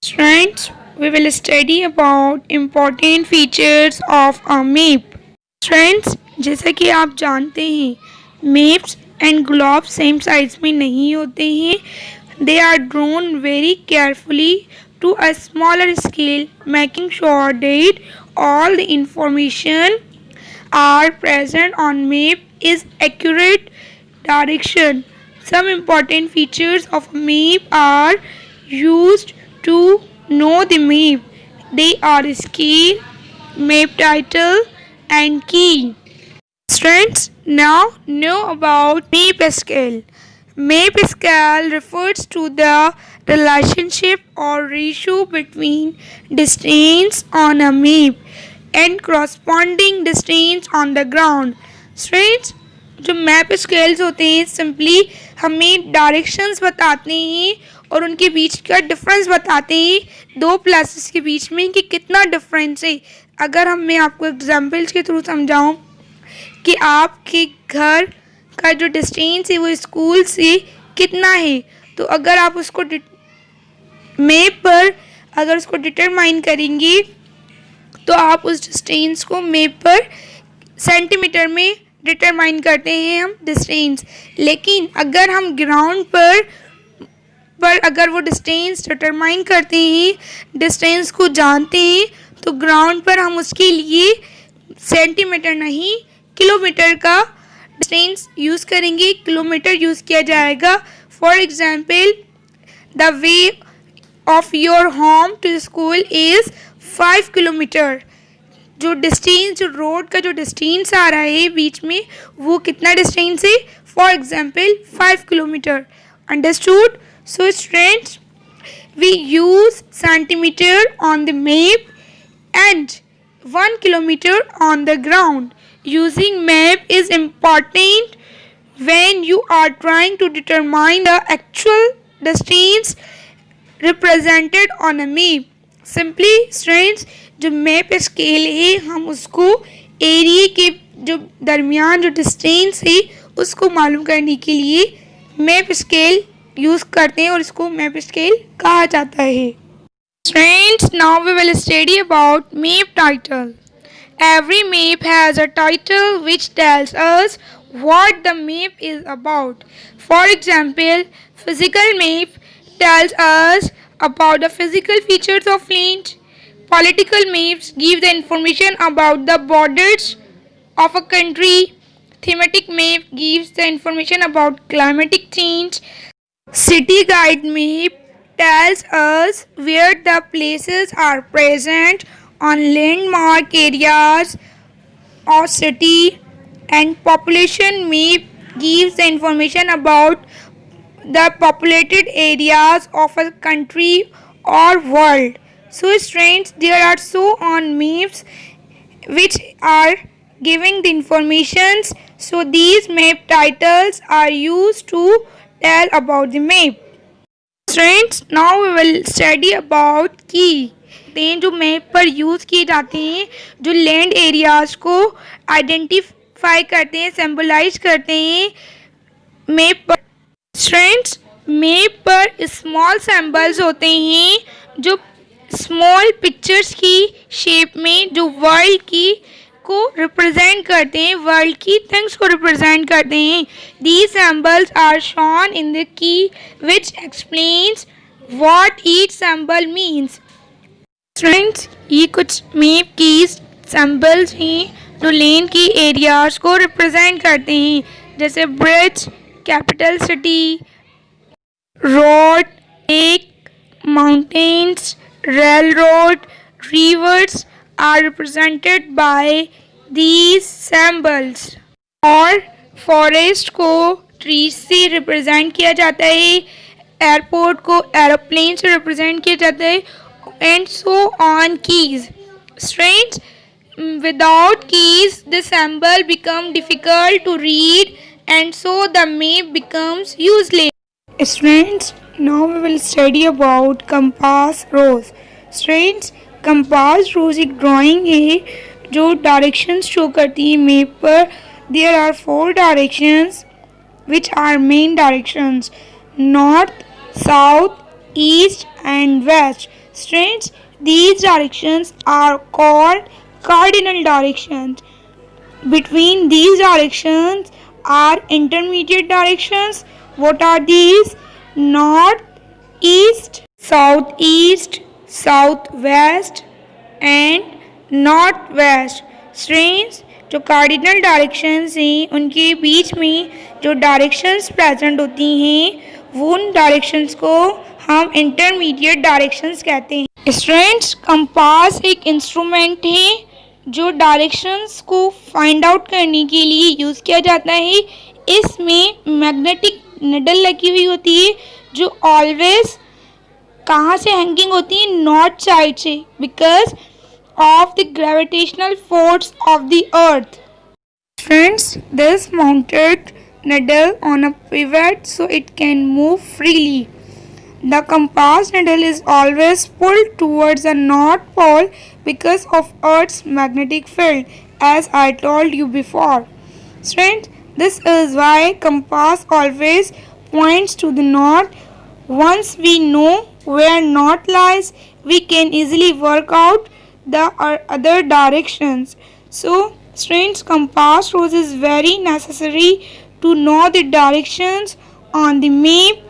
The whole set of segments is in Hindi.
Students, we will study about important features of a map. Students, जैसा कि आप जानते हैं maps and globes same size में नहीं होते हैं. They are drawn very carefully to a smaller scale, making sure that all the information are present on map is accurate direction. Some important features of a map are used to know the map. They are scale, map title and key. Students, now know about map scale. Map scale refers to the relationship or ratio between distance on a map and corresponding distance on the ground. Students, जो मैप स्केल्स होते हैं सिंपली हमें डायरेक्शंस बताते हैं और उनके बीच का डिफरेंस बताते हैं दो प्लेसेस के बीच में कि कितना डिफरेंस है. अगर मैं आपको एग्जांपल्स के थ्रू समझाऊं कि आपके घर का जो डिस्टेंस है वो स्कूल से कितना है, तो अगर आप उसको मैप पर अगर उसको डिटरमाइन करेंगे तो आप उस डिस्टेंस को मैप पर सेंटीमीटर में डिटरमाइन करते हैं हम डिस्टेंस. लेकिन अगर हम ग्राउंड पर अगर वो डिस्टेंस डिटरमाइन करते हैं, डिस्टेंस को जानते हैं, तो ग्राउंड पर हम उसके लिए सेंटीमीटर नहीं किलोमीटर का डिस्टेंस यूज़ करेंगे, किलोमीटर यूज़ किया जाएगा. For example, the way of your home to school is 5 kilometre. जो डिस्टेंस जो रोड का जो डिस्टेंस आ रहा है बीच में वो कितना डिस्टेंस है, for example 5 kilometre. Understood? So students, we use centimetre on the map and 1 kilometer on the ground. Using map is important when you are trying to determine the actual distance represented on a map. Simply students, जो मैप स्केल है हम उसको एरिया के जो दरमियान जो डिस्टेंस है उसको मालूम करने के लिए मैप स्केल यूज़ करते हैं और इसको मैप स्केल कहा जाता है. Friends, now we will study about map title. Every map has a title which tells us what the map is about. For example, physical map tells us about the physical features of land. Political maps give the information about the borders of a country. Thematic map gives the information about climatic change. City guide map tells us where the places are present on landmark areas or city, and population map gives the information about the populated areas of a country or world. So students, there are so on maps which are giving the informations. So these map titles are used to tell about the map. Students, now we will study about key. जो मैप पर यूज़ किए जाते हैं, जो लैंड एरियाज़ को आइडेंटिफाई करते हैं, सिंबलाइज करते हैं मैप पर. स्टूडेंट्स, मैप पर स्मॉल सिंबल्स होते हैं जो स्मॉल पिक्चर्स की शेप में जो वर्ल्ड की को रिप्रेजेंट करते हैं, वर्ल्ड की थिंग्स को रिप्रेजेंट करते हैं. These symbols are shown in the key which explains what each symbol means. Friends, ये कुछ मैप की सिंबल्स हैं जो लैंड की एरियाज को रिप्रेजेंट करते हैं, जैसे bridge, capital city, road, lake, mountains, railroad, rivers are represented by these symbols. और फॉरेस्ट को ट्रीज से रिप्रेजेंट किया जाता है, एयरपोर्ट को एरोप्लेन से रिप्रेजेंट किया जाता है, and so on. Keys. Strands, without keys the symbol become difficult to read and so the map becomes useless. Students, now we will study about compass rose. Students, compass rose एक ड्राइंग है जो डायरेक्शंस शो करती है मैप पर. There are 4 directions which are main directions: north, south, east and west. Students, these directions are called cardinal directions. Between these directions are intermediate directions. What are these? North, east, southeast, southwest and north west. Strains जो कार्डिनल डायरेक्शंस हैं उनके बीच में जो डायरेक्शंस प्रेजेंट होती हैं वो उन डायरेक्शंस को हम इंटरमीडिएट डायरेक्शंस कहते हैं. स्ट्रेंस कंपास एक इंस्ट्रूमेंट है जो डायरेक्शंस को फाइंड आउट करने के लिए यूज़ किया जाता है. इसमें मैग्नेटिक निडल लगी हुई होती है जो ऑलवेज कहाँ से हैंगिंग होती है? नॉर्थ साइड से, because of the gravitational force of the earth. Friends, this mounted needle on a pivot so it can move freely. The compass needle is always pulled towards the north pole because of Earth's magnetic field, as I told you before. Friends, this is why compass always points to the north. Once we know where north lies, we can easily work out the other directions. So, students, compass rules is very necessary to know the directions on the map.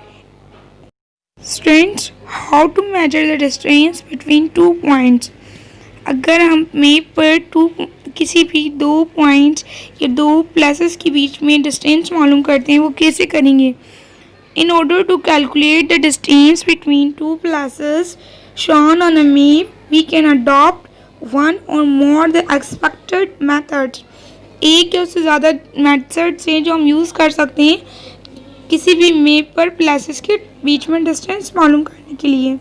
Students, how to measure the distance between two points? अगर हम मैप पर किसी भी दो पॉइंट्स या दो प्लेसेस के बीच में डिस्टेंस मालूम करते हैं वो कैसे करेंगे? In order to calculate the distance between two places shown on a map, we can adopt one or more the expected methods. एक या उससे ज़्यादा मेथड्स हैं जो हम यूज़ कर सकते हैं किसी भी मैप पर प्लेसेस के बीच में डिस्टेंस मालूम करने के लिए.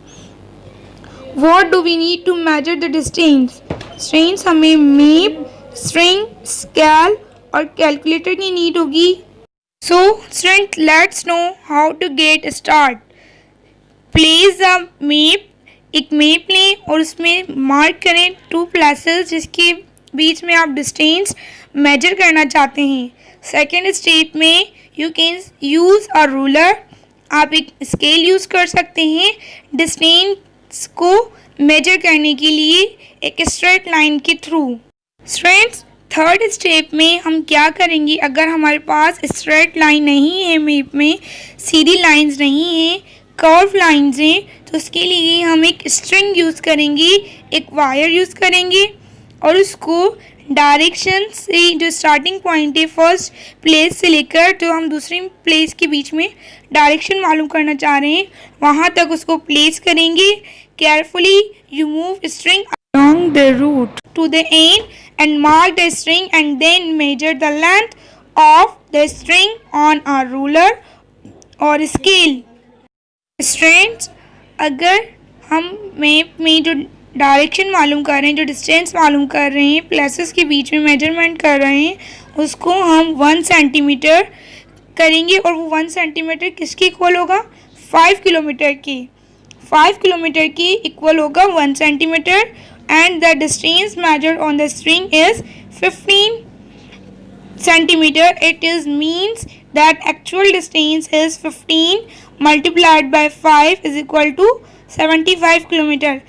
What do we need to measure the distance? Distance हमें मैप, स्ट्रिंग, स्केल और कैलकुलेटर की नीड होगी. So, students, let's know how to get start. Place the map. एक मैप लें और उसमें मार्क करें टू प्लेसेस जिसके बीच में आप डिस्टेंस मेजर करना चाहते हैं. सेकेंड स्टेप में you can use a ruler. आप एक स्केल यूज़ कर सकते हैं डिस्टेंस को मेजर करने के लिए एक स्ट्रेट लाइन के थ्रू. स्टूडेंट्स, थर्ड स्टेप में हम क्या करेंगे? अगर हमारे पास स्ट्रेट लाइन नहीं है, मैप में सीधी लाइंस नहीं हैं, कर्व लाइंस हैं, तो उसके लिए हम एक स्ट्रिंग यूज़ करेंगे, एक वायर यूज़ करेंगे और उसको डायरेक्शन से जो स्टार्टिंग पॉइंट है फर्स्ट प्लेस से लेकर जो हम दूसरी प्लेस के बीच में डायरेक्शन मालूम करना चाह रहे हैं वहाँ तक उसको प्लेस करेंगे. Carefully you move string along the route to the end and mark the string and then measure the length of the string on a ruler or scale. Students, अगर हम मैप में जो डायरेक्शन मालूम कर रहे हैं, जो डिस्टेंस मालूम कर रहे हैं, प्लेसेस के बीच में मेजरमेंट कर रहे हैं, उसको हम 1 सेंटीमीटर करेंगे और वो 1 सेंटीमीटर किसके इक्वल होगा? 5 किलोमीटर की. 5 किलोमीटर की इक्वल होगा 1 centimetre and the distance measured on the string is 15 centimeter. It is means that actual distance is 15 multiplied by 5 is equal to 75 kilometre.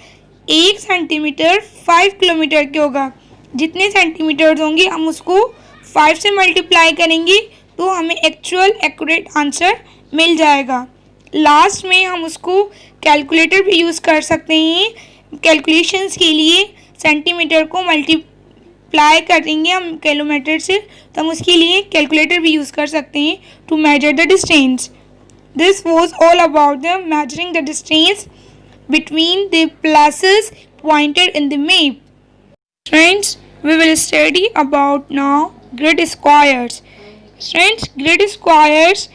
1 centimetre 5 kilometre के होगा. जितने सेंटीमीटर्स होंगे हम उसको 5 से मल्टीप्लाई करेंगे तो हमें एक्चुअल एक्यूरेट आंसर मिल जाएगा. लास्ट में हम उसको कैलकुलेटर भी यूज़ कर सकते हैं. कैलकुलेशंस के लिए सेंटीमीटर को मल्टीप्लाई करेंगे हम किलोमीटर से तो हम उसके लिए कैलकुलेटर भी यूज़ कर सकते हैं to measure the distance. This was all about the measuring the distance between the places pointed in the map. Friends, we will study about now grid squares. Friends, grid squares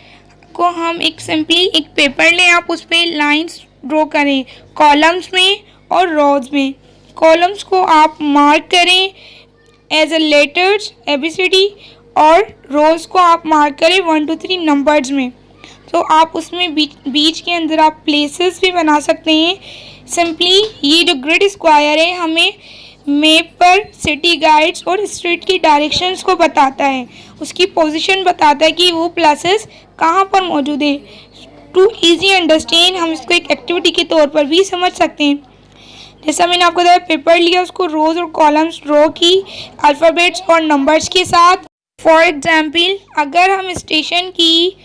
को हम एक सिंपली एक पेपर लें, आप उस पर लाइन्स ड्रॉ करें कॉलम्स में और रोज में. कॉलम्स को आप मार्क करें एज अ लेटर्स ABCD और रोज को आप मार्क करें 1 2 3 नंबर्स में. तो आप उसमें बीच के अंदर आप प्लेसेस भी बना सकते हैं. सिंपली ये जो ग्रिड स्क्वायर है हमें मैप पर सिटी गाइड्स और स्ट्रीट की डायरेक्शंस को बताता है, उसकी पोजीशन बताता है कि वो प्लेसेस कहाँ पर मौजूद है. टू इजी अंडरस्टैंड हम इसको एक एक्टिविटी के तौर पर भी समझ सकते हैं. जैसा मैंने आपको बताया पेपर लिया, उसको रोज और कॉलम्स ड्रॉ की अल्फ़ाबेट्स और नंबर्स के साथ। फॉर एग्जाम्पल अगर हम स्टेशन की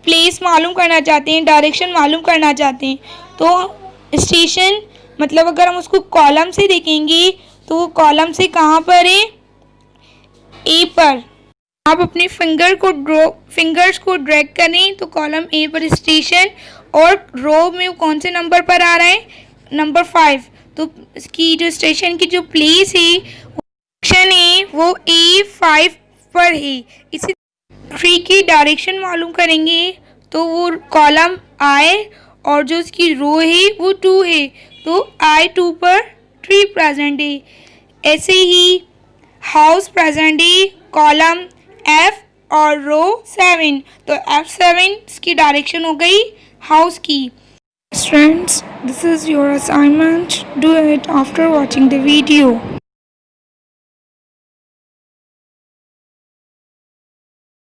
प्लेस मालूम करना चाहते हैं, डायरेक्शन मालूम करना चाहते हैं, तो स्टेशन मतलब अगर हम उसको कॉलम से देखेंगे तो वो कॉलम से कहाँ पर है, ए पर। आप अपने फिंगर्स को ड्रैग करें तो कॉलम ए पर स्टेशन, और रो में वो कौन से नंबर पर आ रहा है, नंबर 5। तो इसकी जो स्टेशन की जो प्लेस है, सेक्शन है, वो A5 पर है। इसी 3 की डायरेक्शन मालूम करेंगे तो वो कॉलम I और जो उसकी रो है वो 2 है, तो I2 पर 3 प्रेजेंट है। ऐसे ही हाउस प्रेजेंट है कॉलम F और रो 7, तो F7 इसकी डायरेक्शन हो गई हाउस की। Friends, this is your assignment. Do it after watching the video.